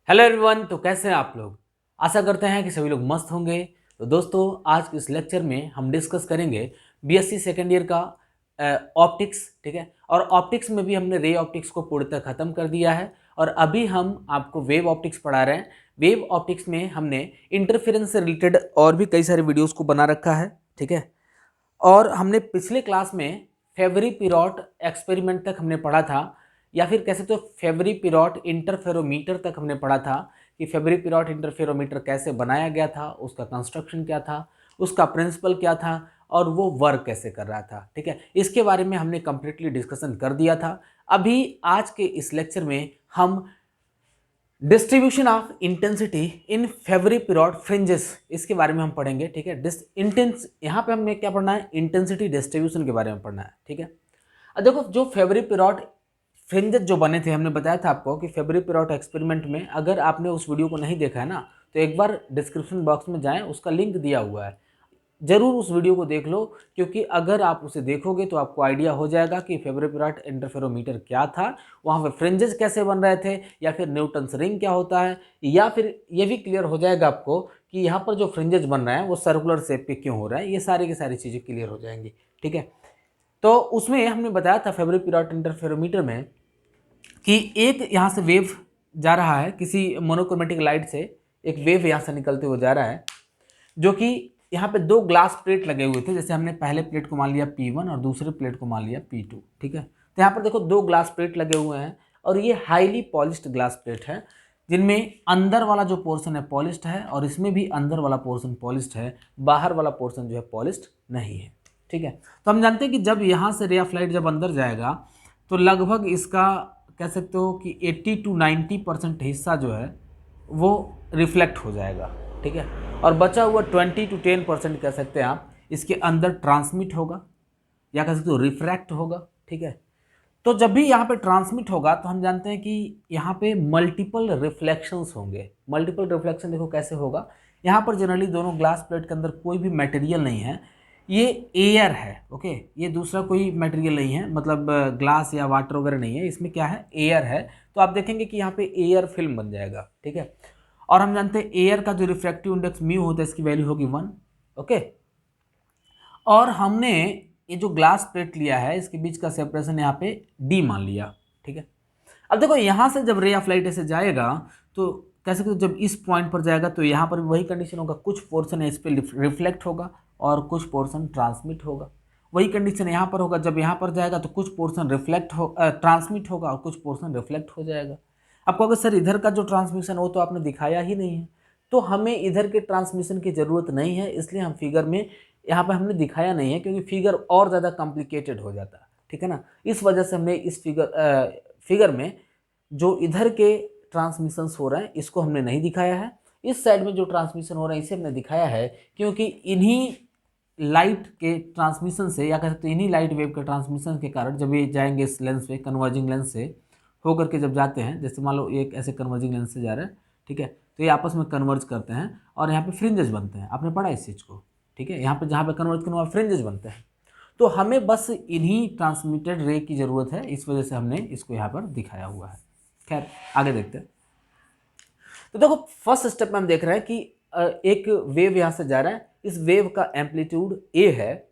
Hello everyone. तो कैसे हैं आप लोग? आशा करते हैं कि सभी लोग मस्त होंगे। तो दोस्तों, आज के इस लेक्चर में हम डिस्कस करेंगे बीएससी सेकेंड ईयर का ऑप्टिक्स। ठीक है, और ऑप्टिक्स में भी हमने रे ऑप्टिक्स को पूर्णतः खत्म कर दिया है और अभी हम आपको वेव ऑप्टिक्स पढ़ा रहे हैं। वेव ऑप्टिक्स में हमने इंटरफेरेंस से रिलेटेड और भी कई सारे वीडियोज़ को बना रखा है। ठीक है, और हमने पिछले क्लास में फेवरी पिरॉट एक्सपेरिमेंट तक हमने पढ़ा था, या फिर कैसे तो फेवरी पिरॉट इंटरफेरोमीटर तक हमने पढ़ा था कि फेवरी पिरॉट इंटरफेरोमीटर कैसे बनाया गया था, उसका कंस्ट्रक्शन क्या था, उसका प्रिंसिपल क्या था और वो वर्क कैसे कर रहा था। ठीक है, इसके बारे में हमने कंप्लीटली डिस्कशन कर दिया था। अभी आज के इस लेक्चर में हम distribution of intensity in Fabry Perot fringes, इसके बारे में हम पढ़ेंगे। ठीक है, यहाँ पे हमने क्या पढ़ना है, इंटेंसिटी डिस्ट्रीब्यूशन के बारे में पढ़ना है। ठीक है, अब देखो, जो फेवरी पिरॉट फ्रिंजेस जो बने थे, हमने बताया था आपको कि फेवरी पिरॉट एक्सपेरिमेंट में, अगर आपने उस वीडियो को नहीं देखा है ना, तो एक बार डिस्क्रिप्शन बॉक्स में जाएं, उसका लिंक दिया हुआ है, ज़रूर उस वीडियो को देख लो, क्योंकि अगर आप उसे देखोगे तो आपको आइडिया हो जाएगा कि फेवरी पिरॉट इंटरफेरोमीटर क्या था, वहाँ पे फ्रिंजेस कैसे बन रहे थे, या फिर न्यूटन्स रिंग क्या होता है, या फिर ये भी क्लियर हो जाएगा आपको कि यहाँ पर जो फ्रिंजेस बन रहे हैं वो सर्कुलर शेप पे क्यों हो रहा है। ये सारी की सारी चीज़ें क्लियर हो जाएंगी। ठीक है, तो उसमें हमने बताया था फेवरी पिरॉट इंटरफेरोमीटर में कि एक यहाँ से वेव जा रहा है, किसी मोनोक्रोमेटिक लाइट से एक वेव यहाँ से निकलते हुए जा रहा है, जो कि यहाँ पे दो ग्लास प्लेट लगे हुए थे। जैसे हमने पहले प्लेट को मान लिया P1 और दूसरे प्लेट को मान लिया P2। ठीक है, तो यहाँ पर देखो दो ग्लास प्लेट लगे हुए हैं और ये हाईली पॉलिश्ड ग्लास प्लेट है, जिनमें अंदर वाला जो पोर्शन है पॉलिश्ड है और इसमें भी अंदर वाला पोर्शन पॉलिश्ड है, बाहर वाला पोर्शन जो है पॉलिश्ड नहीं है। ठीक है, तो हम जानते हैं कि जब यहाँ से रे ऑफ लाइट जब अंदर जाएगा तो लगभग इसका कह सकते हो कि 80 to 90% हिस्सा जो है वो रिफ्लेक्ट हो जाएगा। ठीक है, और बचा हुआ 20 to 10% कह सकते हैं आप, इसके अंदर ट्रांसमिट होगा या कह सकते हो रिफ्रैक्ट होगा। ठीक है, तो जब भी यहाँ पे ट्रांसमिट होगा तो हम जानते हैं कि यहाँ पे मल्टीपल रिफ्लेक्शंस होंगे। मल्टीपल रिफ्लेक्शन देखो कैसे होगा, यहाँ पर जनरली दोनों ग्लास प्लेट के अंदर कोई भी मटेरियल नहीं है, ये एयर है। ओके, ये दूसरा कोई मटेरियल नहीं है, मतलब ग्लास या वाटर वगैरह नहीं है, इसमें क्या है, एयर है। तो आप देखेंगे कि यहाँ पे एयर फिल्म बन जाएगा। ठीक है, और हम जानते हैं एयर का जो रिफ्रैक्टिव इंडेक्स म्यू होता है, इसकी वैल्यू होगी 1। ओके, और हमने ये जो ग्लास प्लेट लिया है इसके बीच का सेपरेशन यहाँ पे d मान लिया। ठीक है, अब देखो यहाँ से जब रे ऑफ लाइट ऐसे जाएगा तो कह सकते हो जब इस पॉइंट पर जाएगा तो यहाँ पर भी वही कंडीशन होगा, कुछ पोर्शन इस पर रिफ्लेक्ट होगा और कुछ पोर्शन ट्रांसमिट होगा। वही कंडीशन यहाँ पर होगा, जब यहाँ पर जाएगा तो कुछ पोर्शन ट्रांसमिट होगा और कुछ पोर्शन रिफ्लेक्ट हो जाएगा। आपको अगर सर इधर का जो ट्रांसमिशन हो तो आपने दिखाया ही नहीं है, तो हमें इधर के ट्रांसमिशन की ज़रूरत नहीं है, इसलिए हम फिगर में यहाँ पर हमने दिखाया नहीं है, क्योंकि फिगर और ज़्यादा कॉम्प्लिकेटेड हो जाता है। ठीक है ना, इस वजह से हमने इस फिगर में जो इधर के ट्रांसमिशंस हो रहे हैं इसको हमने नहीं दिखाया है। इस साइड में जो ट्रांसमिशन हो रहा है इसे हमने दिखाया है, क्योंकि इन्हीं लाइट के ट्रांसमिशन से, या कह सकते हैं इन्हीं लाइट वेव के ट्रांसमिशन के कारण जब ये जाएंगे इस लेंस पे, कन्वर्जिंग लेंस से होकर के जब जाते हैं, जैसे मान लो एक ऐसे कन्वर्जिंग लेंस से जा रहा है, ठीक है, तो ये आपस में कन्वर्ज करते हैं और यहाँ पे फ्रिंजेस बनते हैं। आपने पढ़ा इस चीज़ को? ठीक है, यहाँ पे जहाँ पे कन्वर्ज करने वाले फ्रिंजेस बनते हैं, तो हमें बस इन्हीं ट्रांसमिटेड रे की ज़रूरत है, इस वजह से हमने इसको यहाँ पर दिखाया हुआ है। खैर, आगे देखते हैं। तो देखो, फर्स्ट स्टेप में हम देख रहे हैं कि एक वेव यहाँ से जा रहा है, इस वेव का एम्पलीट्यूड ए है,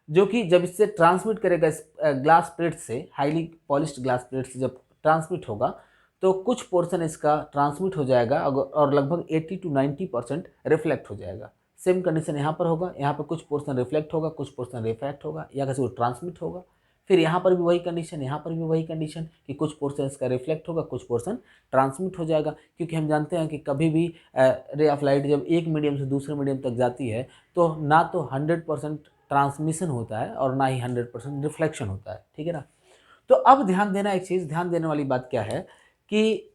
जो कि जब इससे ट्रांसमिट करेगा इस ग्लास प्लेट से, हाईली पॉलिश्ड ग्लास प्लेट से जब ट्रांसमिट होगा तो कुछ पोर्शन इसका ट्रांसमिट हो जाएगा और लगभग 80 to 90% रिफ्लेक्ट हो जाएगा। सेम कंडीशन यहाँ पर होगा, यहाँ पर कुछ पोर्शन रिफ्लेक्ट होगा, कुछ पोर्शन रिफ्रैक्ट होगा या कैसे वो ट्रांसमिट होगा। फिर यहाँ पर भी वही कंडीशन, यहाँ पर भी वही कंडीशन कि कुछ पोर्शन इसका रिफ्लेक्ट होगा, कुछ पोर्शन ट्रांसमिट हो जाएगा। क्योंकि हम जानते हैं कि कभी भी रे ऑफ लाइट जब एक मीडियम से दूसरे मीडियम तक जाती है तो ना तो 100% ट्रांसमिशन होता है और ना ही 100% रिफ्लेक्शन होता है। ठीक है ना, तो अब ध्यान देना, एक चीज़ ध्यान देने वाली बात क्या है कि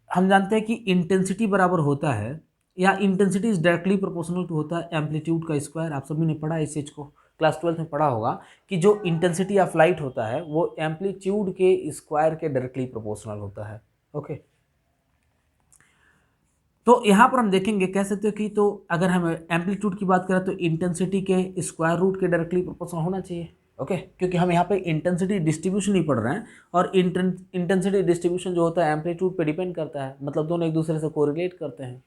हम जानते हैं कि इंटेंसिटी बराबर होता है, या intensity is directly proportional to होता है एम्पलीट्यूड का स्क्वायर। आप सभी ने पढ़ा इस चीज़ को, क्लास 12 में पढ़ा होगा कि जो इंटेंसिटी ऑफ लाइट होता है वो एम्पलीट्यूड के स्क्वायर के डायरेक्टली प्रोपोर्शनल होता है। ओके, तो यहाँ पर हम देखेंगे, कह सकते हो कि तो अगर हम एम्पलीट्यूड की बात करें तो इंटेंसिटी के स्क्वायर रूट के डायरेक्टली प्रोपोर्शनल होना चाहिए। ओके, क्योंकि हम यहाँ पे इंटेंसिटी डिस्ट्रीब्यूशन ही पढ़ रहे हैं, और इंटेंसिटी डिस्ट्रीब्यूशन जो होता है एम्पलीट्यूड पे डिपेंड करता है, मतलब दोनों एक दूसरे से कोरिलेट करते हैं।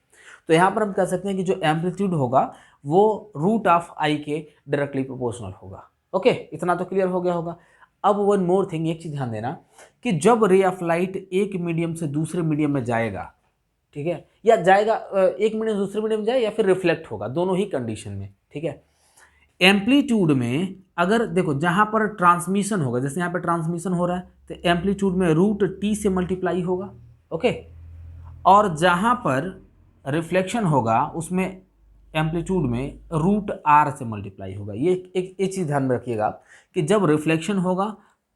तो यहाँ पर हम कह सकते हैं कि जो एम्पलीट्यूड होगा वो रूट ऑफ आई के डायरेक्टली प्रोपोर्शनल होगा। ओके, इतना तो क्लियर हो गया होगा। अब वन मोर थिंग, एक चीज़ ध्यान देना कि जब रे ऑफ लाइट एक मीडियम से दूसरे मीडियम में जाएगा, ठीक है, या जाएगा एक मीडियम से दूसरे मीडियम में जाए या फिर रिफ्लेक्ट होगा, दोनों ही कंडीशन में, ठीक है। एम्पलीट्यूड में अगर देखो जहां पर ट्रांसमिशन होगा, जैसे यहाँ पे ट्रांसमिशन हो रहा है तो एम्पलीट्यूड में रूट टी से मल्टीप्लाई होगा, ओके, और जहां पर रिफ्लेक्शन होगा उसमें एम्पलीट्यूड में रूट आर से मल्टीप्लाई होगा। ये एक चीज़ ध्यान में रखिएगा कि जब रिफ्लेक्शन होगा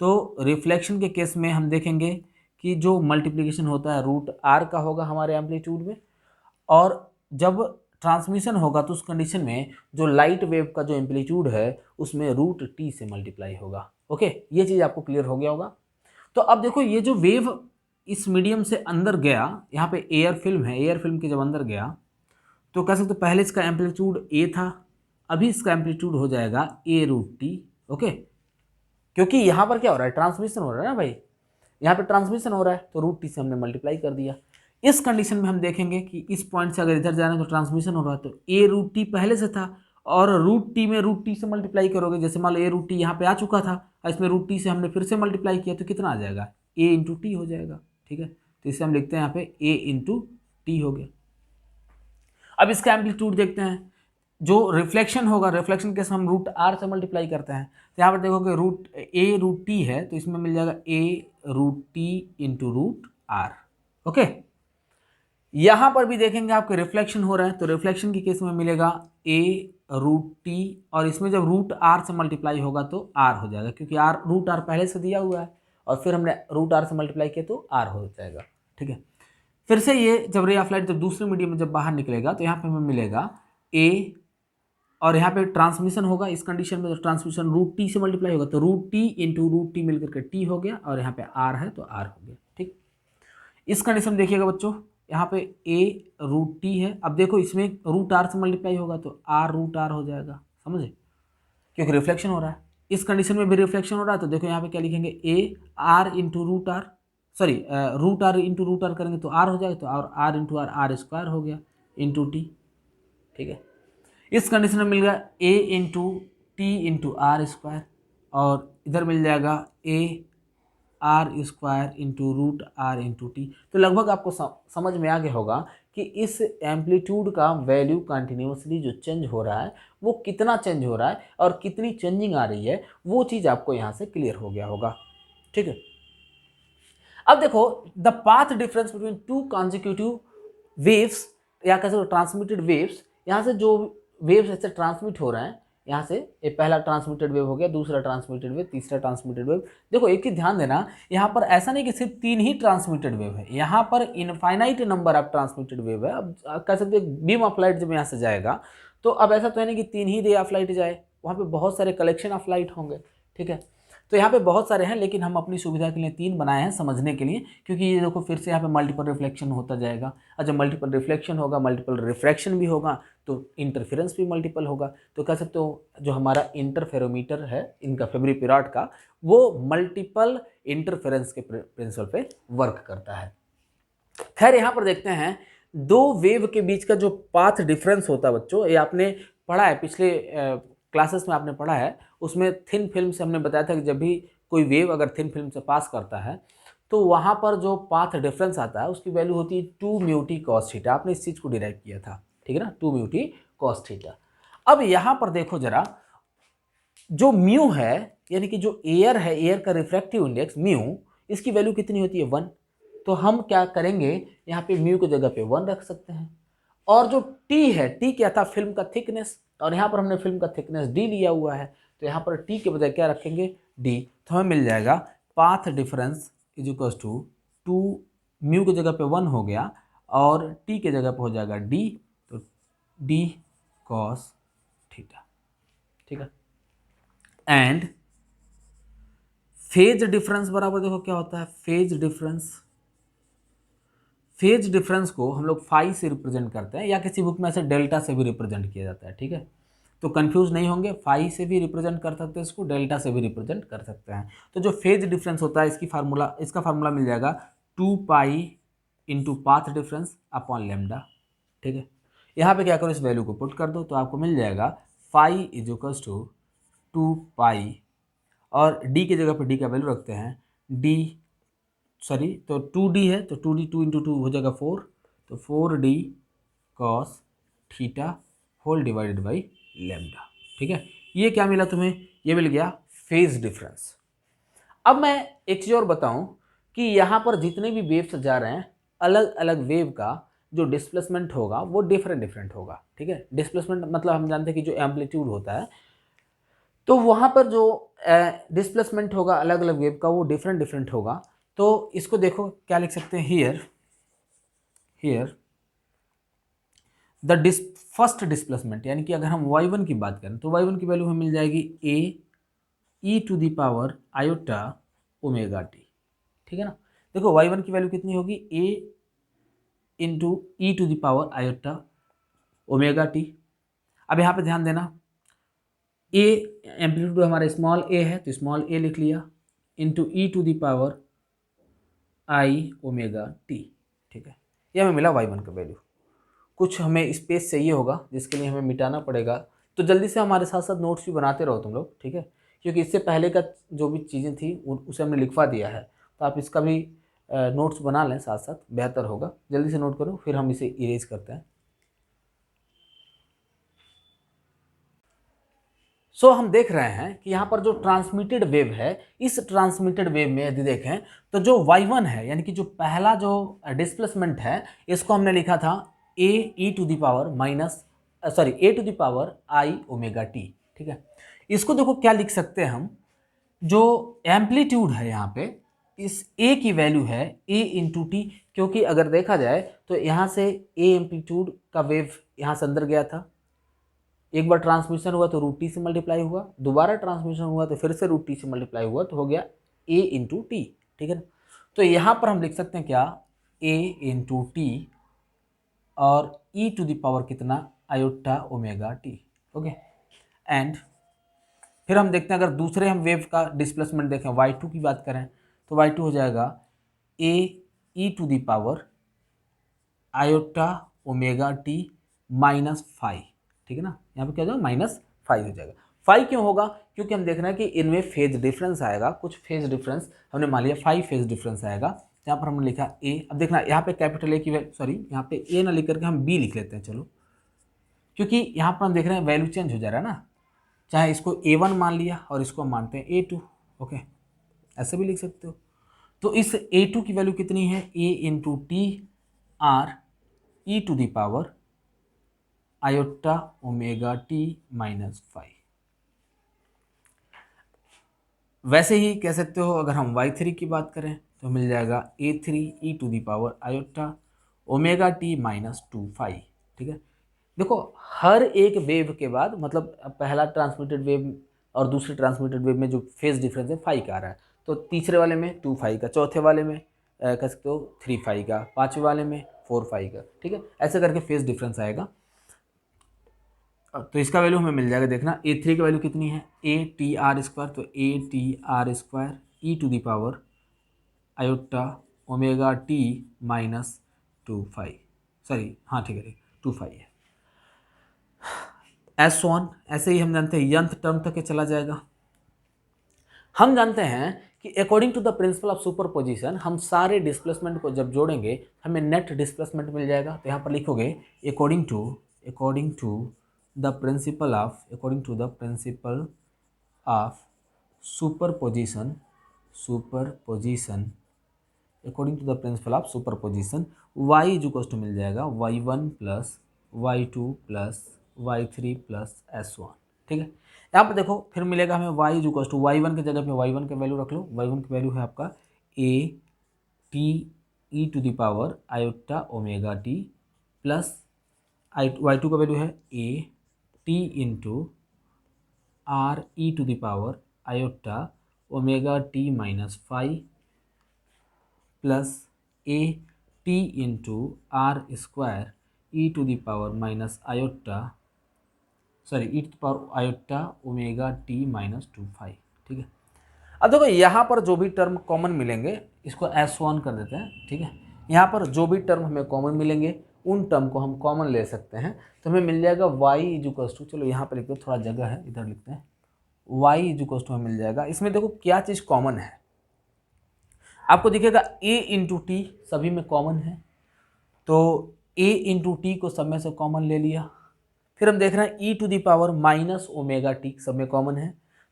तो रिफ्लेक्शन के केस में हम देखेंगे कि जो मल्टीप्लिकेशन होता है रूट आर का होगा हमारे एम्पलीट्यूड में, और जब ट्रांसमिशन होगा तो उस कंडीशन में जो लाइट वेव का जो एम्पलीट्यूड है उसमें रूट टी से मल्टीप्लाई होगा। ओके, ये चीज़ आपको क्लियर हो गया होगा। तो अब देखो ये जो वेव इस मीडियम से अंदर गया, यहाँ पे एयर फिल्म है, एयर फिल्म के जब अंदर गया तो कह सकते पहले इसका एम्पलीट्यूड ए था, अभी इसका एम्पलीट्यूड हो जाएगा ए रूट टी। ओके, क्योंकि यहाँ पर क्या हो रहा है, ट्रांसमिशन हो रहा है ना भाई, यहाँ पे ट्रांसमिशन हो रहा है तो रूट टी से हमने मल्टीप्लाई कर दिया। इस कंडीशन में हम देखेंगे कि इस पॉइंट से अगर इधर जा रहे हैं तो ट्रांसमिशन हो रहा है, तो ए रूट टी पहले से था और रूट टी में रूट टी से मल्टीप्लाई करोगे, जैसे मान लो ए रूट टी यहाँ पे आ चुका था और इसमें रूट टी से हमने फिर से मल्टीप्लाई किया तो कितना आ जाएगा, ए इंटू टी हो जाएगा। ठीक है, तो इसे हम लिखते हैं यहाँ पे ए इंटू टी हो गया। अब इसका एम्पलीट्यूड देखते हैं, जो रिफ्लेक्शन होगा, रिफ्लेक्शन के हम रूट आर से मल्टीप्लाई करते हैं, तो यहाँ पर देखोगे रूट ए रूट टी है तो इसमें मिल जाएगा a root T into root r. Okay, यहाँ पर भी देखेंगे आपके रिफ्लेक्शन हो रहा है तो रिफ्लेक्शन के केस में मिलेगा ए रूट टी, और इसमें जब रूट आर से मल्टीप्लाई होगा तो आर हो जाएगा, क्योंकि आर रूट आर पहले से दिया हुआ है और फिर हमने रूट आर से मल्टीप्लाई किया तो आर हो जाएगा। ठीक है, फिर से ये जब रे ऑफ लाइट जब दूसरे मीडियम में जब बाहर निकलेगा तो यहाँ पे हमें मिलेगा ए, और यहाँ पे ट्रांसमिशन होगा इस कंडीशन में तो ट्रांसमिशन रूट टी से मल्टीप्लाई होगा तो root T into root T मिलकर के टी हो गया, और यहाँ पे आर है तो आर हो गया। ठीक, इस कंडीशन में देखिएगा बच्चों, यहाँ पे ए रूट टी है, अब देखो इसमें रूट आर से मल्टीप्लाई होगा तो आर रूट आर हो जाएगा, समझे, क्योंकि रिफ्लेक्शन हो रहा है। इस कंडीशन में भी रिफ्लेक्शन हो रहा है तो देखो यहाँ पे क्या लिखेंगे, A R into root R, sorry root are into root R करेंगे तो आर हो जाएगा, तो और R into R R square हो गया इंटू टी। ठीक है, इस कंडीशन में मिल गया a into t into r square, और इधर मिल जाएगा a r square into root are into t. तो लगभग आपको समझ में आ गया होगा कि इस एम्पलीट्यूड का वैल्यू कंटिन्यूसली जो चेंज हो रहा है वो कितना चेंज हो रहा है और कितनी चेंजिंग आ रही है, वो चीज़ आपको यहाँ से क्लियर हो गया होगा। ठीक है, अब देखो the path difference between two consecutive waves, या कह सकते ट्रांसमिटेड वेव्स, यहाँ से जो वेव्स ऐसे ट्रांसमिट हो रहे हैं, यहाँ से ये पहला ट्रांसमिटेड वेव हो गया, दूसरा ट्रांसमिटेड वेव, तीसरा ट्रांसमिटेड वेव। देखो एक चीज ध्यान देना, यहाँ पर ऐसा नहीं कि सिर्फ 3 ही ट्रांसमिटेड वेव है, यहाँ पर infinite number of transmitted wave है। अब कह सकते हैं बीम ऑफ लाइट जब यहाँ से जाएगा तो अब ऐसा तो है नहीं कि 3 ही रे ऑफ लाइट जाए, वहाँ पे बहुत सारे कलेक्शन ऑफ लाइट होंगे। ठीक है, तो यहाँ पे बहुत सारे हैं, लेकिन हम अपनी सुविधा के लिए 3 बनाए हैं समझने के लिए, क्योंकि ये देखो फिर से यहाँ पे मल्टीपल रिफ्लेक्शन होता जाएगा, और जब मल्टीपल रिफ्लेक्शन होगा मल्टीपल रिफ्रैक्शन भी होगा तो इंटरफेरेंस भी मल्टीपल होगा। तो कह सकते हो जो हमारा इंटरफेरोमीटर है इनका फेब्री पिराट का, वो मल्टीपल इंटरफेरेंस के प्रिंसिपल पे वर्क करता है। खैर यहाँ पर देखते हैं दो वेव के बीच का जो पाथ डिफरेंस होता है बच्चों, ये आपने पढ़ा है पिछले क्लासेस में, आपने पढ़ा है, उसमें थिन फिल्म से हमने बताया था कि जब भी कोई वेव अगर थिन फिल्म से पास करता है तो वहाँ पर जो पाथ डिफरेंस आता है उसकी वैल्यू होती है 2 म्यू टी कॉस थीटा। आपने इस चीज़ को डिराइव किया था, ठीक है ना, 2 म्यू टी कॉस थीटा। अब यहाँ पर देखो जरा, जो म्यू है यानी कि जो एयर है, एयर का रिफ्रैक्टिव इंडेक्स म्यू, इसकी वैल्यू कितनी होती है 1। तो हम क्या करेंगे, यहाँ पे म्यू की जगह पे 1 रख सकते हैं। और जो टी है, टी क्या था, फिल्म का थिकनेस, और यहाँ पर हमने फिल्म का थिकनेस डी लिया हुआ है, तो यहाँ पर टी के बजाय क्या रखेंगे, डी। तो हमें मिल जाएगा path difference is equal to 2 mu की जगह पे 1 हो गया और टी के जगह पे हो जाएगा डी, तो डी कॉस थीटा। ठीक है, एंड फेज डिफरेंस बराबर देखो क्या होता है, फेज डिफरेंस, फेज डिफरेंस को हम लोग फाई से रिप्रेजेंट करते हैं, या किसी बुक में ऐसे डेल्टा से भी रिप्रेजेंट किया जाता है। ठीक है, तो कंफ्यूज नहीं होंगे, फाई से भी रिप्रेजेंट कर सकते हैं इसको, डेल्टा से भी रिप्रेजेंट कर सकते हैं। तो जो फेज डिफरेंस होता है इसका फार्मूला मिल जाएगा 2 pi into path difference upon lambda. ठीक है, यहाँ पे क्या करो, इस वैल्यू को पुट कर दो तो आपको मिल जाएगा फाई इज इक्वल्स टू 2 पाई, और डी की जगह पर डी का वैल्यू रखते हैं, डी सॉरी तो 2d है तो 2d 2 इंटू 2 हो जाएगा 4, तो 4d cos theta whole divided by lambda. ठीक है, ये क्या मिला तुम्हें, ये मिल गया फेज डिफरेंस। अब मैं एक चीज़ और बताऊं कि यहाँ पर जितने भी वेव्स जा रहे हैं, अलग अलग वेव का जो डिस्प्लेसमेंट होगा वो डिफरेंट डिफरेंट होगा। ठीक है, डिस्प्लेसमेंट मतलब हम जानते हैं कि जो एम्पलीट्यूड होता है, तो वहाँ पर जो डिस्प्लेसमेंट होगा अलग अलग वेव का वो डिफरेंट डिफरेंट होगा। तो इसको देखो क्या लिख सकते हैं, हियर द फर्स्ट डिस्प्लेसमेंट, यानी कि अगर हम y1 की बात करें तो y1 की वैल्यू हमें मिल जाएगी a e to the power iota omega t. ठीक है ना, देखो y1 की वैल्यू कितनी होगी, a into e to the power iota omega t. अब यहाँ पे ध्यान देना, a एम्पलीट्यूड हमारा स्मॉल a है तो स्मॉल a लिख लिया, into e to the power i omega t. ठीक है, ये हमें मिला y1 का वैल्यू। कुछ हमें स्पेस चाहिए होगा जिसके लिए हमें मिटाना पड़ेगा, तो जल्दी से हमारे साथ साथ नोट्स भी बनाते रहो तुम लोग। ठीक है, क्योंकि इससे पहले का जो भी चीज़ें थी उसे हमने लिखवा दिया है, तो आप इसका भी नोट्स बना लें साथ साथ, बेहतर होगा। जल्दी से नोट करो, फिर हम इसे इरेज करते हैं। सो हम देख रहे हैं कि यहाँ पर जो ट्रांसमिटेड वेव है, इस ट्रांसमिटेड वेव में यदि देखें तो जो y1 है, यानी कि जो पहला जो डिस्प्लेसमेंट है, इसको हमने लिखा था a e to the power minus sorry a to the power i omega t. ठीक है, इसको देखो क्या लिख सकते हैं हम, जो एम्पलीट्यूड है यहाँ पे, इस a की वैल्यू है a इंटू टी, क्योंकि अगर देखा जाए तो यहाँ से a एम्पलीट्यूड का वेव यहाँ से अंदर गया था, एक बार ट्रांसमिशन हुआ तो रूट टी से मल्टीप्लाई हुआ, दोबारा ट्रांसमिशन हुआ तो फिर से रूट टी से मल्टीप्लाई हुआ, तो हो गया ए इंटू टी। ठीक है ना, तो यहाँ पर हम लिख सकते हैं क्या, ए इंटू टी और ई टू द पावर कितना, iota omega T. Okay, and फिर हम देखते हैं अगर दूसरे हम वेव का डिस्प्लेसमेंट देखें, y2 की बात करें तो y2 हो जाएगा a e to the power iota omega t minus 5। ठीक है ना, यहाँ पे क्या हो जाएगा, -5 हो जाएगा। 5 क्यों होगा, क्योंकि हम देख रहे हैं कि इनमें फेज डिफरेंस आएगा, कुछ फेज डिफरेंस हमने मान लिया 5 फेज डिफरेंस आएगा। यहाँ पर हमने लिखा ए, अब देखना यहाँ पे कैपिटल ए की वैल्यू, सॉरी यहाँ पे ए ना लिख करके हम बी लिख लेते हैं, चलो, क्योंकि यहाँ पर हम देख रहे हैं वैल्यू चेंज हो जा रहा है ना, चाहे इसको A1 मान लिया और इसको हम मानते हैं A2। ओके, ऐसे भी लिख सकते हो। तो इस A2 की वैल्यू कितनी है, A into t r e to the power iota omega t -5। वैसे ही कह सकते हो अगर हम y3 की बात करें तो मिल जाएगा A3 e to the power iota omega t -25। ठीक है, देखो हर एक वेव के बाद, मतलब पहला ट्रांसमिटेड वेव और दूसरी ट्रांसमिटेड वेव में जो फेज डिफरेंस है 5 का आ रहा है, तो तीसरे वाले में 2 5 का, चौथे वाले में कह सकते हो 3 5 का, पाँचवें वाले में 4 5 का। ठीक है, ऐसे करके फेज डिफरेंस आएगा। तो इसका वैल्यू हमें मिल जाएगा, देखना A3 की वैल्यू कितनी है, ए टी आर स्क्वायर, तो a t r square e to the power iota omega t -25, sorry हाँ ठीक है 25 है। S1 ऐसे ही हम जानते हैं यंथ टर्म तक के चला जाएगा। हम जानते हैं कि according to the principle of superposition हम सारे डिस्प्लेसमेंट को जब जोड़ेंगे हमें नेट डिस्प्लेसमेंट मिल जाएगा। तो यहाँ पर लिखोगे according to the principle of superposition according to the principle of superposition y is equal to मिल जाएगा y1 plus y2 plus y3 plus S1। ठीक है, यहाँ पर देखो फिर मिलेगा हमें y is equal to y1 की जगह पे y1 का वैल्यू रख लो, y1 की वैल्यू है आपका a t e to the power iota omega t plus y2 का वैल्यू है a t into r e to the power iota omega t -5 plus a t into r square e to the power minus iota sorry e to the power iota omega t minus 2 phi, ठीक है। अब देखो यहाँ पर जो भी term common मिलेंगे इसको S1 कर देते हैं, ठीक है। यहाँ पर जो भी टर्म हमें कॉमन मिलेंगे उन टर्म को हम कॉमन ले सकते हैं, तो हमें मिल जाएगा y इजुकल्स टू, चलो यहाँ पर लिखते हैं, थोड़ा जगह है इधर लिखते हैं, y इजुकल्स टू हमें मिल जाएगा। इसमें देखो क्या चीज़ कॉमन है, आपको दिखेगा a इंटू टी सभी में कॉमन है, तो a इंटू टी को सब में से कॉमन ले लिया। फिर हम देख रहे हैं e to the power minus omega t सब में कॉमन है,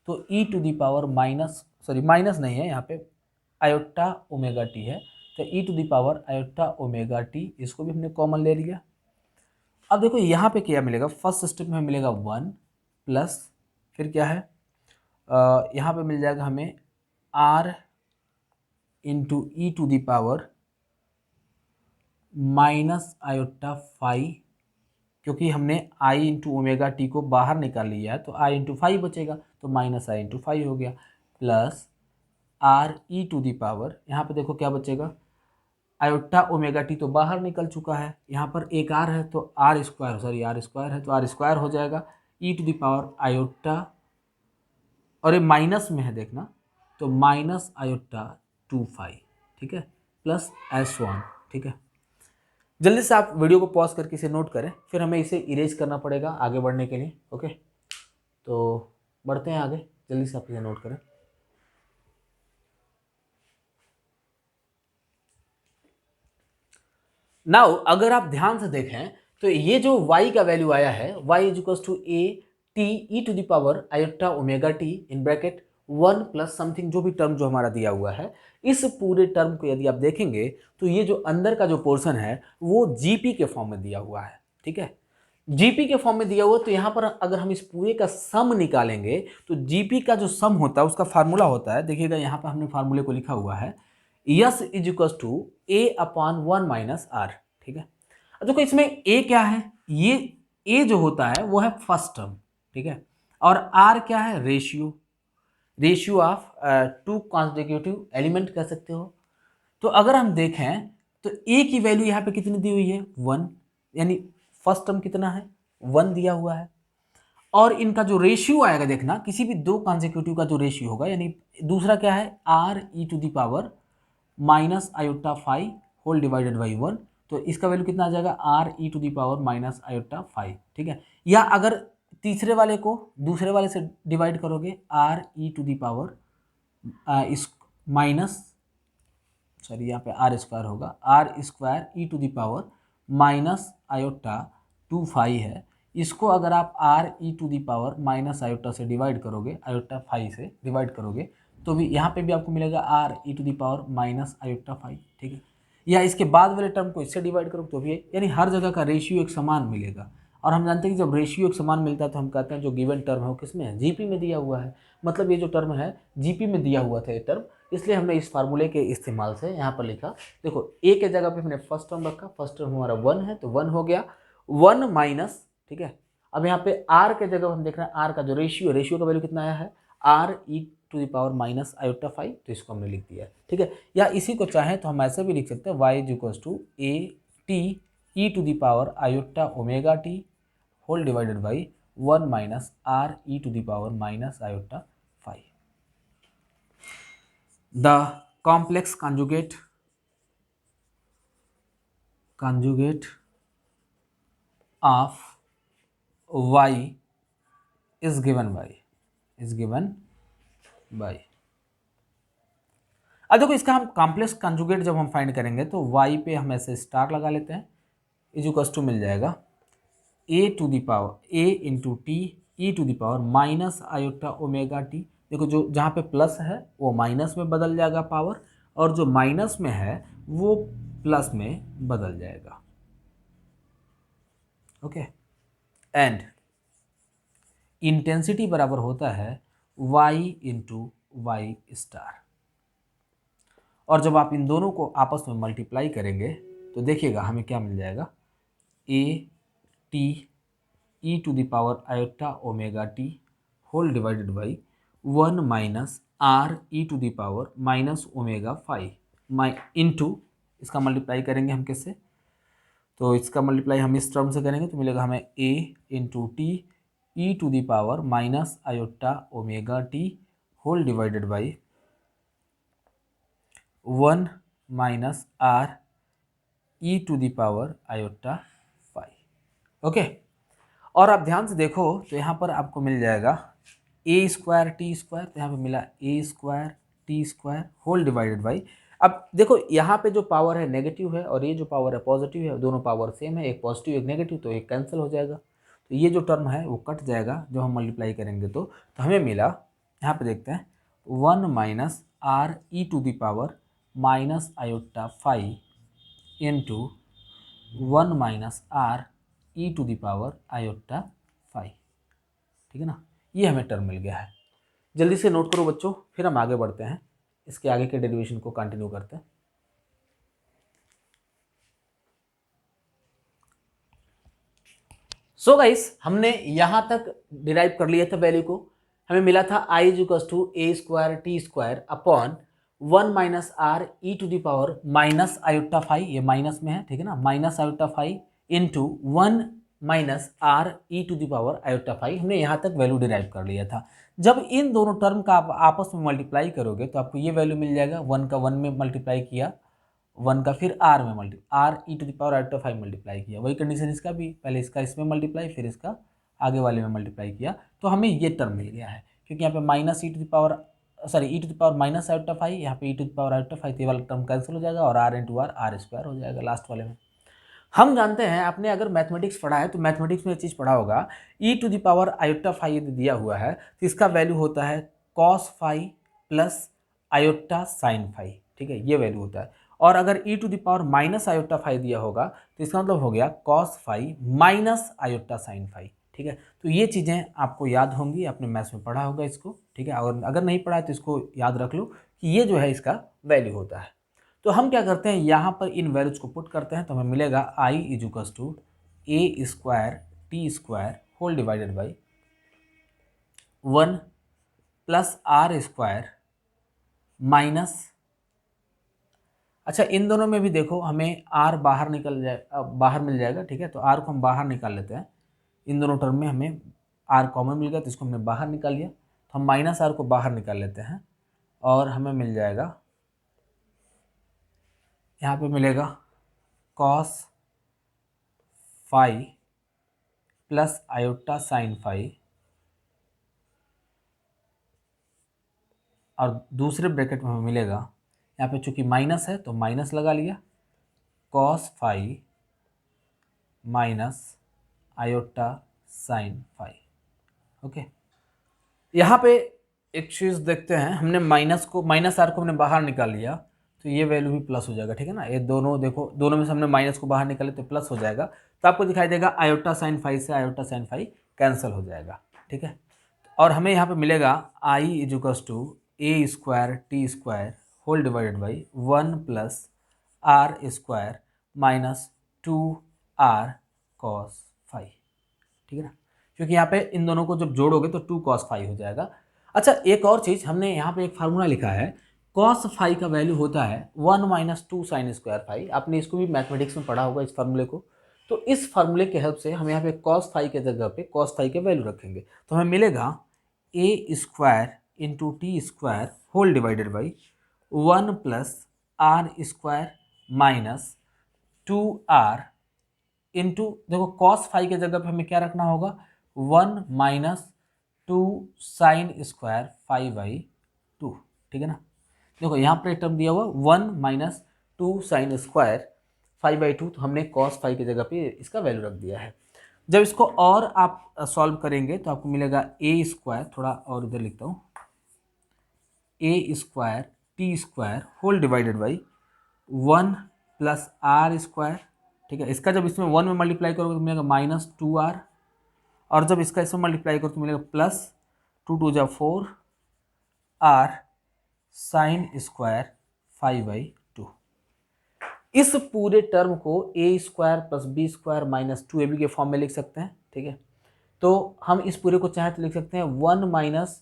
तो e to the power minus, sorry minus नहीं है यहाँ पे, आयोटा ओमेगा टी है, तो e to the power iota omega t इसको भी हमने कॉमन ले लिया। अब देखो यहाँ पे क्या मिलेगा, फर्स्ट स्टेप में मिलेगा 1 प्लस, फिर क्या है यहाँ पे मिल जाएगा हमें r into e to the power minus iota phi, क्योंकि हमने i इंटू ओमेगा टी को बाहर निकाल लिया है तो i इंटू फाइव बचेगा, तो माइनस i इंटू फाइव हो गया, plus r e to the power, यहाँ पे देखो क्या बचेगा, आयोटा ओमेगा टी तो बाहर निकल चुका है, यहाँ पर एक r है तो r square, sorry r square है तो r स्क्वायर हो जाएगा, ई टू दी पावर आयोटा, और ये माइनस में है देखना, तो माइनस आयोटा 2 फाई, ठीक है, प्लस S1, ठीक है। जल्दी से आप वीडियो को पॉज करके इसे नोट करें, फिर हमें इसे इरेज करना पड़ेगा आगे बढ़ने के लिए, ओके। तो बढ़ते हैं आगे, जल्दी से आप इसे नोट करें। नाउ अगर आप ध्यान से देखें तो ये जो y का वैल्यू आया है, y equals to a t e to the power iota omega t in bracket 1 plus something, जो भी टर्म जो हमारा दिया हुआ है, इस पूरे टर्म को यदि आप देखेंगे तो ये जो अंदर का जो पोर्शन है वो जीपी के फॉर्म में दिया हुआ है, ठीक है। जीपी के फॉर्म में दिया हुआ, तो यहाँ पर अगर हम इस पूरे का सम निकालेंगे तो जीपी का जो सम होता है उसका फार्मूला होता है, देखिएगा यहाँ पर हमने फार्मूले को लिखा हुआ है, S is equal to a upon 1 minus r, ठीक है। अब देखो इसमें ए क्या है, ये ए जो होता है वो है फर्स्ट टर्म, ठीक है, और आर क्या है, ratio, ratio of two consecutive element कह सकते हो। तो अगर हम देखें तो ए की वैल्यू यहाँ पे कितनी दी हुई है, 1, यानी फर्स्ट टर्म कितना है, 1 दिया हुआ है, और इनका जो रेशियो आएगा देखना, किसी भी दो कॉन्जिक्यूटिव का जो रेशियो होगा, यानी दूसरा क्या है, r e to the power minus iota five whole divided by 1, तो इसका वैल्यू कितना आ जाएगा, r e to the power minus iota five, ठीक है। या अगर तीसरे वाले को दूसरे वाले से डिवाइड करोगे, r e to the power इस माइनस, सॉरी यहाँ पे आर स्क्वायर होगा, r square e to the power minus iota 2 phi है, इसको अगर आप r e to the power minus iota से डिवाइड करोगे, आयोटा फाई से डिवाइड करोगे, तो भी यहाँ पे भी आपको मिलेगा r e to the power minus iota five, ठीक है। या इसके बाद वाले टर्म को इससे डिवाइड करो तो भी, यानी हर जगह का रेशियो एक समान मिलेगा। और हम जानते हैं कि जब रेशियो एक समान मिलता है तो हम कहते हैं जो गिवन टर्म है वो किस में है, जीपी में दिया हुआ है, मतलब ये जो टर्म है जीपी में दिया हुआ था ये टर्म, इसलिए हमने इस फार्मूले के इस्तेमाल से यहाँ पर लिखा। देखो ए के जगह पे हमने फर्स्ट टर्म रखा, फर्स्ट टर्म हमारा 1 है तो 1 हो गया, 1 माइनस, ठीक है। अब यहाँ पे आर के जगह हम देख रहे हैं आर का जो रेशियो, रेशियो का वैल्यू कितना आया है, r e to the power minus iota five, तो इसको हमने लिख दिया है, ठीक है। या इसी को चाहें तो हम ऐसे भी लिख सकते हैं, y is equals to a t e to the power iota omega t whole divided by 1 minus r e to the power minus iota five. The complex conjugate of y is given by अब देखो इसका हम complex conjugate जब हम find करेंगे तो y पे हम ऐसे स्टार लगा लेते हैं, इजुकल्स टू मिल जाएगा a to the power a into t e to the power minus iota omega t. देखो जो जहाँ पे प्लस है वो माइनस में बदल जाएगा पावर, और जो माइनस में है वो प्लस में बदल जाएगा, ओके। एंड इंटेंसिटी बराबर होता है y इंटू वाई स्टार, और जब आप इन दोनों को आपस में मल्टीप्लाई करेंगे तो देखिएगा हमें क्या मिल जाएगा, a t e to the power iota omega t whole divided by 1 minus r e to the power minus omega five into, इसका मल्टीप्लाई करेंगे हम किससे, तो इसका मल्टीप्लाई हम इस टर्म से करेंगे तो मिलेगा हमें a into t e to the power minus iota omega t whole divided by 1 minus r e to the power iota phi. Okay, और आप ध्यान से देखो तो यहाँ पर आपको मिल जाएगा ए स्क्वायर टी स्क्वायर, तो यहाँ पे मिला a square t square whole divided by, अब देखो यहाँ पे जो पावर है नेगेटिव है और ये जो पावर है पॉजिटिव है, दोनों पावर सेम है, एक पॉजिटिव एक नेगेटिव, तो एक कैंसिल हो जाएगा, तो ये जो टर्म है वो कट जाएगा जो हम मल्टीप्लाई करेंगे तो हमें मिला, यहाँ पे देखते हैं 1 minus r e to the power minus iota phi into 1 minus r e to the power iota phi. ठीक है ना, ये हमें टर्म मिल गया है। जल्दी से नोट करो बच्चों, फिर हम आगे बढ़ते हैं, इसके आगे के डेरिवेशन को कंटिन्यू करते हैं। सो गाइस, हमने यहाँ तक डिराइव कर लिया था वैल्यू को, हमें मिला था I is equals to a square t square upon 1 minus r e to the power minus iota phi, ये माइनस में है, ठीक है ना, minus iota phi into 1 minus r e to the power iota phi, हमने यहाँ तक value derive कर लिया था। जब इन दोनों टर्म का आप आपस में मल्टीप्लाई करोगे तो आपको ये वैल्यू मिल जाएगा, 1 का 1 में मल्टीप्लाई किया, 1 का फिर आर में r e to the power iota five multiply किया, वही कंडीशन इसका भी, पहले इसका इसमें मल्टीप्लाई फिर इसका आगे वाले में मल्टीप्लाई किया, तो हमें ये टर्म मिल गया है, क्योंकि यहाँ पे minus e to the power e to the power minus iota five, यहाँ पे e to the power iota five, ये वाला टर्म कैंसिल हो जाएगा और आर इंटू आर स्क्वायर हो जाएगा लास्ट वाले में। हम जानते हैं, आपने अगर मैथमेटिक्स पढ़ा है तो मैथमेटिक्स में ये चीज़ पढ़ा होगा, e to the power iota five यदि दिया हुआ है तो इसका वैल्यू होता है cos five plus iota sine five, ठीक है, ये वैल्यू होता है। और अगर e to the power minus iota five दिया होगा तो इसका मतलब हो गया cos five minus iota sine five, ठीक है। तो ये चीज़ें आपको याद होंगी, आपने मैथ्स में पढ़ा होगा इसको, ठीक है, और अगर नहीं पढ़ा है तो इसको याद रख लो कि ये जो है इसका वैल्यू होता है। तो हम क्या करते हैं, यहाँ पर इन वैल्यूज को पुट करते हैं, तो हमें मिलेगा I is equals to a square t square whole divided by 1 plus r square minus, अच्छा इन दोनों में भी देखो हमें आर बाहर निकल जाए, बाहर मिल जाएगा, ठीक है, तो आर को हम बाहर निकाल लेते हैं, इन दोनों टर्म में हमें आर कॉमन मिल गया तो इसको हमने बाहर निकाल लिया, तो हम माइनस आर को बाहर निकाल लेते हैं और हमें मिल जाएगा, यहाँ पे मिलेगा cos phi plus iota sine phi, और दूसरे ब्रैकेट में हमें मिलेगा, यहाँ पे चूंकि माइनस है तो माइनस लगा लिया, cos phi minus iota sine phi. Okay, यहाँ पे एक चीज़ देखते हैं, हमने माइनस आर को हमने बाहर निकाल लिया तो ये वैल्यू भी प्लस हो जाएगा, ठीक है ना, ये दोनों देखो, दोनों में से हमने माइनस को बाहर निकाले तो प्लस हो जाएगा, तो आपको दिखाई देगा आयोटा साइन फाई से आयोटा साइन फाई कैंसिल हो जाएगा, ठीक है। और हमें यहाँ पे मिलेगा I is equals to a square t square whole divided by 1 plus r square minus 2 r cos phi, ठीक है ना, क्योंकि यहाँ पे इन दोनों को जब जोड़ोगे तो 2 कॉस फाई हो जाएगा। अच्छा एक और चीज़, हमने यहाँ पे एक फार्मूला लिखा है, कॉस फाई का वैल्यू होता है 1 माइनस 2 साइन स्क्वायर फाई, आपने इसको भी मैथमेटिक्स में पढ़ा होगा इस फार्मूले को, तो इस फार्मूले के हेल्प से हम यहाँ पे कॉस फाई के जगह पे कॉस फाई के वैल्यू रखेंगे, तो हमें मिलेगा a square into t square whole divided by 1 plus r square minus 2 r into, देखो कॉस फाई के जगह पे हमें क्या रखना होगा, 1 minus 2 sine square phi by 2, ठीक है ना, देखो यहाँ पर टर्म दिया हुआ 1 minus 2 sine square five by 2, तो हमने कॉस फाई की जगह पे इसका वैल्यू रख दिया है। जब इसको और आप सॉल्व करेंगे तो आपको मिलेगा ए स्क्वायर, थोड़ा और इधर लिखता हूँ, a square t square whole divided by 1 plus r square, ठीक है, इसका जब इसमें 1 में मल्टीप्लाई करोगे तो मिलेगा माइनस 2 आर, और जब इसका इसमें मल्टीप्लाई करो तो मिलेगा प्लस 2 2 जा 4 r sine square five by 2। इस पूरे टर्म को a square plus b square minus 2ab के फॉर्म में लिख सकते हैं, ठीक है, तो हम इस पूरे को चाहे तो लिख सकते हैं 1 माइनस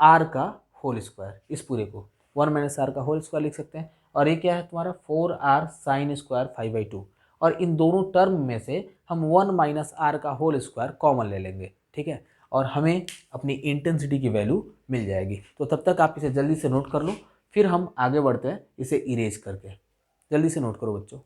आर का होल स्क्वायर, इस पूरे को 1 माइनस आर का होल स्क्वायर लिख सकते हैं, और ये क्या है तुम्हारा 4r sine square five by 2, और इन दोनों टर्म में से हम 1 माइनस आर का होल स्क्वायर कॉमन ले लेंगे, ठीक है, और हमें अपनी इंटेंसिटी की वैल्यू मिल जाएगी। तो तब तक आप इसे जल्दी से नोट कर लो, फिर हम आगे बढ़ते हैं इसे इरेज करके। जल्दी से नोट करो बच्चों।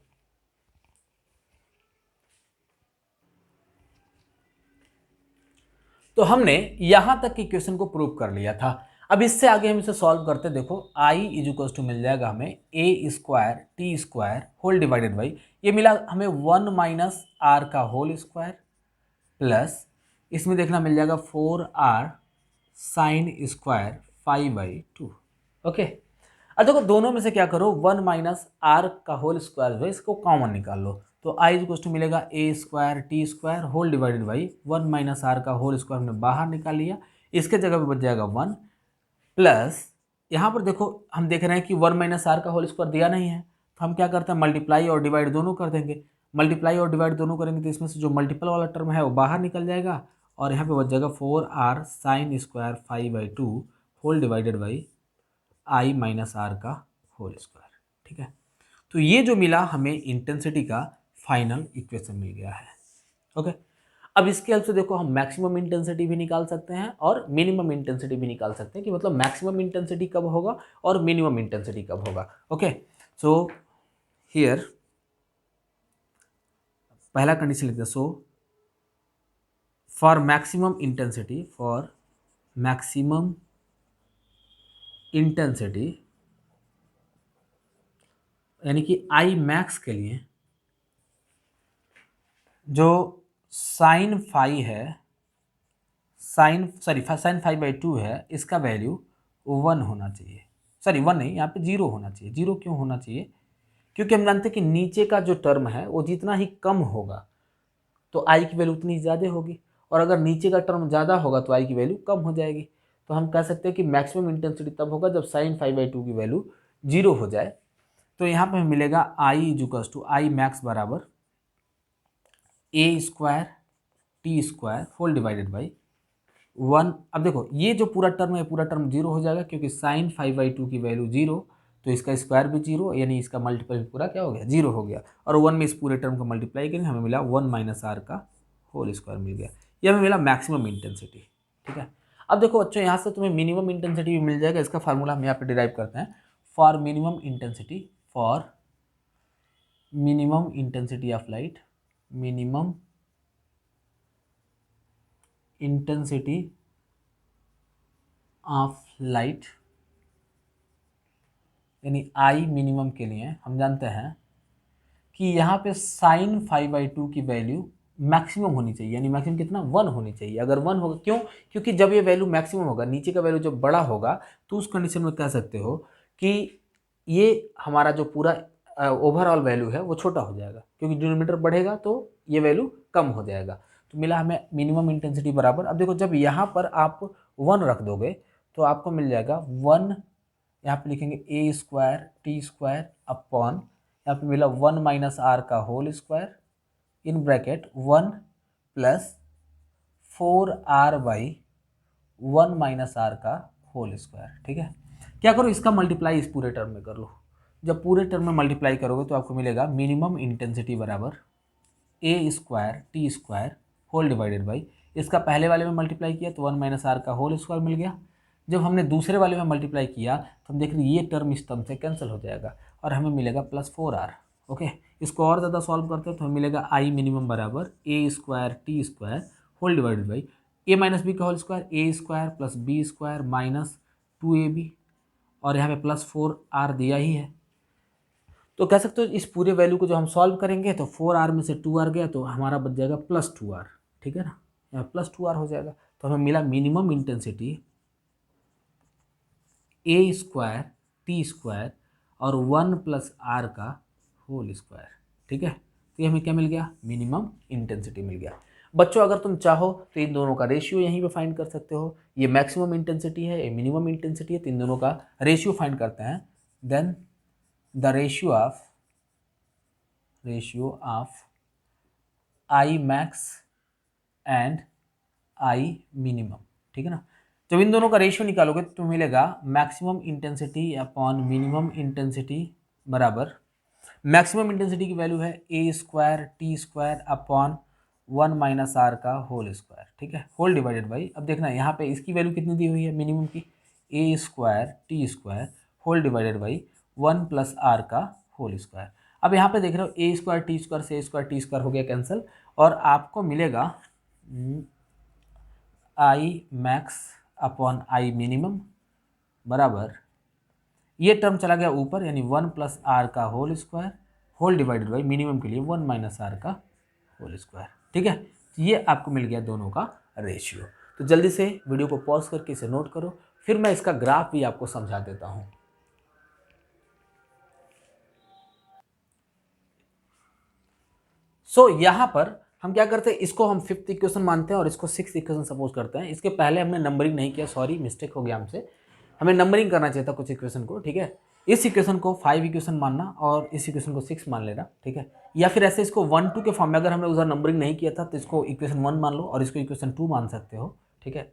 तो हमने यहां तक की क्वेश्चन को प्रूव कर लिया था। अब इससे आगे हम इसे सॉल्व करते, देखो आई इज इक्वल टू मिल जाएगा हमें a square t square whole divided by, ये मिला हमें 1 माइनस आर का होल स्क्वायर प्लस इसमें देखना मिल जाएगा 4r साइन स्क्वायर 5/2। ओके, अब देखो दोनों में से क्या करो, 1 माइनस आर का होल स्क्वायर जो है इसको कॉमन निकाल लो। तो आई इज इक्वल टू मिलेगा a square t square whole divided by 1 minus r का होल स्क्वायर हमने बाहर निकाल लिया, इसके जगह पे बच जाएगा 1 प्लस यहाँ पर देखो हम देख रहे हैं कि 1 माइनस आर का होल स्क्वायर दिया नहीं है, तो हम क्या करते हैं मल्टीप्लाई और डिवाइड दोनों कर देंगे। मल्टीप्लाई और डिवाइड दोनों करेंगे तो इसमें से जो मल्टीपल वाला टर्म है वो बाहर निकल जाएगा और यहाँ पे बच जाएगा 4r sine square 5/2 whole divided by i minus r का होल स्क्वायर। ठीक है, तो ये जो मिला हमें इंटेंसिटी का फाइनल इक्वेशन मिल गया है। ओके, अब इसके हेल्प से देखो हम मैक्सिमम इंटेंसिटी भी निकाल सकते हैं और मिनिमम इंटेंसिटी भी निकाल सकते हैं कि मतलब मैक्सिमम इंटेंसिटी कब होगा और मिनिमम इंटेंसिटी कब होगा। ओके, सो हियर पहला कंडीशन लिखते हैं, सो फॉर मैक्सिमम इंटेंसिटी यानी कि आई मैक्स के लिए जो साइन फाई है, साइन 5/2 है, इसका वैल्यू 1 होना चाहिए। सॉरी 1 नहीं, यहाँ पे 0 होना चाहिए। 0 क्यों होना चाहिए? क्योंकि हम जानते हैं कि नीचे का जो टर्म है वो जितना ही कम होगा तो आई की वैल्यू उतनी ज़्यादा होगी, और अगर नीचे का टर्म ज़्यादा होगा तो आई की वैल्यू कम हो जाएगी। तो हम कह सकते हैं कि मैक्सिमम इंटेंसिटी तब होगा जब साइन 5/2 की वैल्यू 0 हो जाए। तो यहाँ पे हमें मिलेगा I equals to I max बराबर a square t square whole divided by 1। अब देखो ये जो पूरा टर्म है पूरा टर्म 0 हो जाएगा क्योंकि साइन 5/2 की वैल्यू 0, तो इसका स्क्वायर भी 0 यानी इसका मल्टीपल पूरा क्या हो गया 0 हो गया, और 1 में इस पूरे टर्म को मल्टीप्लाई करेंगे हमें मिला 1 माइनस आर का होल स्क्वायर मिल गया। ये हमें मिला मैक्सिमम इंटेंसिटी। ठीक है, अब देखो बच्चों यहाँ से तुम्हें मिनिमम इंटेंसिटी भी मिल जाएगा। इसका फार्मूला हम यहाँ पे डिराइव करते हैं, for minimum intensity of light, minimum intensity of light यानी आई मिनिमम के लिए हम जानते हैं कि यहाँ पे साइन 5/2 की वैल्यू मैक्सिमम होनी चाहिए, यानी मैक्सिमम कितना 1 होनी चाहिए। अगर 1 होगा, क्यों? क्योंकि जब ये वैल्यू मैक्सिमम होगा, नीचे का वैल्यू जब बड़ा होगा तो उस कंडीशन में कह सकते हो कि ये हमारा जो पूरा ओवरऑल वैल्यू है वो छोटा हो जाएगा, क्योंकि डिनोमिनेटर बढ़ेगा तो ये वैल्यू कम हो जाएगा। तो मिला हमें मिनिमम इंटेंसिटी बराबर, अब देखो जब यहाँ पर आप 1 रख दोगे तो आपको मिल जाएगा 1, यहाँ पे लिखेंगे a square t square upon, यहाँ पे मिला 1 माइनस आर का whole square in bracket 1 plus 4r/1 minus r का होल स्क्वायर। ठीक है, क्या करो इसका मल्टीप्लाई इस पूरे टर्म में कर लो। जब पूरे टर्म में मल्टीप्लाई करोगे तो आपको मिलेगा मिनिमम इंटेंसिटी बराबर a square t square whole divided by, इसका पहले वाले में मल्टीप्लाई किया तो 1 माइनस आर का होल स्क्वायर मिल गया। जब हमने दूसरे वाले में मल्टीप्लाई किया तो हम देख रहे ये टर्म इस टर्म से कैंसिल हो जाएगा और हमें मिलेगा प्लस 4r। ओके, इसको और ज़्यादा सॉल्व करते हैं तो हमें मिलेगा आई मिनिमम बराबर a square t square whole divided by a minus b का whole square, a square plus b square minus 2ab, और यहाँ पे प्लस 4r दिया ही है। तो कह सकते हो इस पूरे वैल्यू को जो हम सॉल्व करेंगे तो 4r में से 2r गया तो हमारा बच जाएगा प्लस 2r। ठीक है ना, यहाँ प्लस 2r हो जाएगा। तो हमें मिला मिनिमम इंटेंसिटी ए स्क्वायर टी स्क्वायर और 1 प्लस आर का होल स्क्वायर। ठीक है, तो ये हमें क्या मिल गया, मिनिमम इंटेंसिटी मिल गया। बच्चों अगर तुम चाहो तो इन दोनों का रेशियो यहीं पे फाइंड कर सकते हो। ये मैक्सिमम इंटेंसिटी है, ये मिनिमम इंटेंसिटी है, तो इन दोनों का रेशियो फाइंड करते हैं। Then the ratio of I max and I minimum. ठीक है ना, जब इन दोनों का रेशियो निकालोगे तो मिलेगा maximum intensity upon minimum intensity बराबर, मैक्सिमम इंटेंसिटी की वैल्यू है a square t square upon 1 minus r का होल स्क्वायर, ठीक है, होल डिवाइडेड बाई, अब देखना यहाँ पे इसकी वैल्यू कितनी दी हुई है मिनिमम की, a square t square whole divided by 1 plus r का होल स्क्वायर। अब यहाँ पे देख रहे हो ए स्क्वायर टी स्क्वायर से ए स्क्वायर टी स्क्वायर हो गया कैंसिल, और आपको मिलेगा I max upon I minimum बराबर, ये टर्म चला गया ऊपर, यानी 1 प्लस आर का whole square whole divided by minimum के लिए 1 माइनस आर का होल स्क्वायर, ठीक है। ये आपको मिल गया दोनों का रेशियो। तो जल्दी से वीडियो को पॉज करके इसे नोट करो, फिर मैं इसका ग्राफ भी आपको समझा देता हूं। यहां पर हम क्या करते हैं, इसको हम 5th इक्वेशन मानते हैं और इसको 6th इक्वेशन सपोज करते हैं। इसके पहले हमने नंबरिंग नहीं किया, सॉरी मिस्टेक हो गया हमसे, हमें नंबरिंग करना चाहिए था कुछ इक्वेशन को, ठीक है। इस इक्वेशन को 5 इक्वेशन मानना और इस इक्वेशन को 6 मान लेना, ठीक है। या फिर ऐसे इसको 1 2 के फॉर्म में, अगर हमने उधर नंबरिंग नहीं किया था तो इसको इक्वेशन 1 मान लो और इसको इक्वेशन 2 मान सकते हो, ठीक है।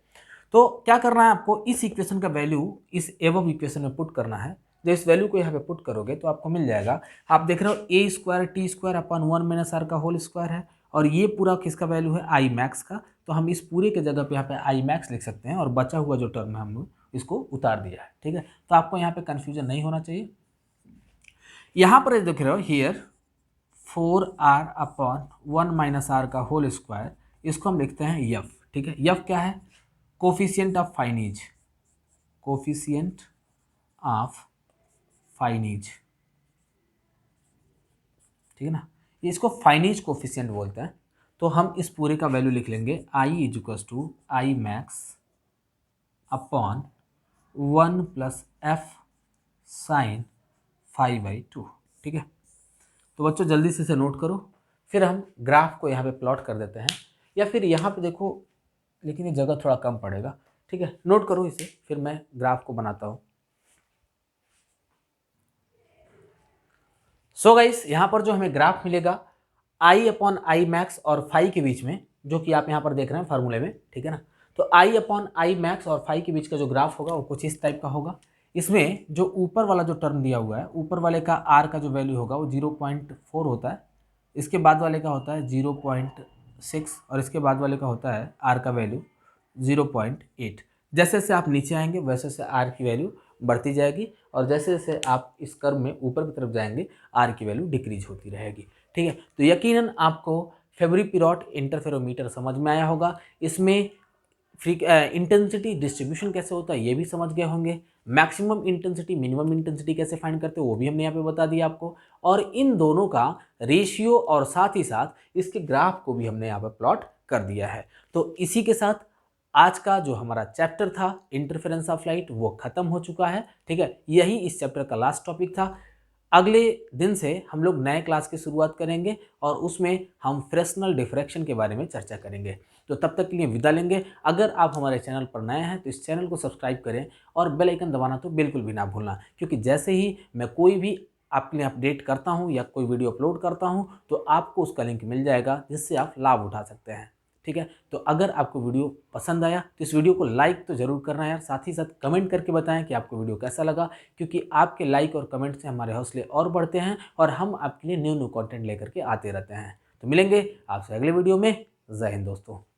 तो क्या करना है आपको, इस इक्वेशन का वैल्यू इस एबव इक्वेशन में पुट करना है। जब इस वैल्यू को यहाँ पे पुट करोगे तो आपको मिल जाएगा, आप देख रहे हो a square t square upon 1 minus r का होल स्क्वायर है, और ये पूरा किसका वैल्यू है, आई मैक्स का। तो हम इस पूरे के जगह पे यहाँ पे आई मैक्स लिख सकते हैं और बचा हुआ जो टर्म है हम इसको उतार दिया है, ठीक है। तो आपको यहाँ पे कन्फ्यूजन नहीं होना चाहिए। यहाँ पर देख रहे हो here 4r upon 1 minus r का होल स्क्वायर, इसको हम लिखते हैं यफ, ठीक है। यफ क्या है, कोफिशिएंट ऑफ फाइनीज, कोफिशिएंट ऑफ फाइनीज, ठीक है ना, ये इसको फाइनीज कोफिशिएंट बोलते हैं। तो हम इस पूरे का वैल्यू लिख लेंगे I equals to I max upon 1 plus f sine 5/2, ठीक है। तो बच्चों जल्दी से इसे नोट करो, फिर हम ग्राफ को यहाँ पे प्लॉट कर देते हैं, या फिर यहाँ पे देखो, लेकिन ये जगह थोड़ा कम पड़ेगा, ठीक है। नोट करो इसे, फिर मैं ग्राफ को बनाता हूँ। सो गाइस, यहाँ पर जो हमें ग्राफ मिलेगा आई अपॉन आई मैक्स और फाई के बीच में, जो कि आप यहाँ पर देख रहे हैं फार्मूले में, ठीक है ना। तो आई अपॉन आई मैक्स और फाई के बीच का जो ग्राफ होगा वो कुछ इस टाइप का होगा। इसमें जो ऊपर वाला जो टर्म दिया हुआ है, ऊपर वाले का आर का जो वैल्यू होगा वो 0.4 होता है, इसके बाद वाले का होता है 0.6 और इसके बाद वाले का होता है आर का वैल्यू 0.8। जैसे जैसे आप नीचे आएंगे वैसे वैसे आर की वैल्यू बढ़ती जाएगी, और जैसे जैसे आप इस कर्व में ऊपर की तरफ जाएंगे आर की वैल्यू डिक्रीज होती रहेगी, ठीक है। तो यकीनन आपको फेवरी-पिरोट इंटरफेरोमीटर समझ में आया होगा। इसमें इंटेंसिटी डिस्ट्रीब्यूशन कैसे होता है ये भी समझ गए होंगे, मैक्सिमम इंटेंसिटी मिनिमम इंटेंसिटी कैसे फाइंड करते हो वो भी हमने यहाँ पे बता दिया आपको, और इन दोनों का रेशियो और साथ ही साथ इसके ग्राफ को भी हमने यहाँ पे प्लॉट कर दिया है। तो इसी के साथ आज का जो हमारा चैप्टर था इंटरफेरेंस ऑफ लाइट वो खत्म हो चुका है, ठीक है। यही इस चैप्टर का लास्ट टॉपिक था। अगले दिन से हम लोग नए क्लास की शुरुआत करेंगे और उसमें हम फ्रेस्नेल डिफ्रैक्शन के बारे में चर्चा करेंगे। तो तब तक के लिए विदा लेंगे। अगर आप हमारे चैनल पर नए हैं तो इस चैनल को सब्सक्राइब करें और बेल आइकन दबाना तो बिल्कुल भी ना भूलना, क्योंकि जैसे ही मैं कोई भी आपके लिए अपडेट करता हूं या कोई वीडियो अपलोड करता हूं तो आपको उसका लिंक मिल जाएगा जिससे आप लाभ उठा सकते हैं, ठीक है। तो अगर आपको वीडियो पसंद आया तो इस वीडियो को लाइक तो ज़रूर करना यार, साथ ही साथ कमेंट करके बताएं कि आपको वीडियो कैसा लगा, क्योंकि आपके लाइक और कमेंट से हमारे हौसले और बढ़ते हैं और हम आपके लिए न्यू न्यू कंटेंट लेकर के आते रहते हैं। तो मिलेंगे आपसे अगले वीडियो में। जय हिंद दोस्तों।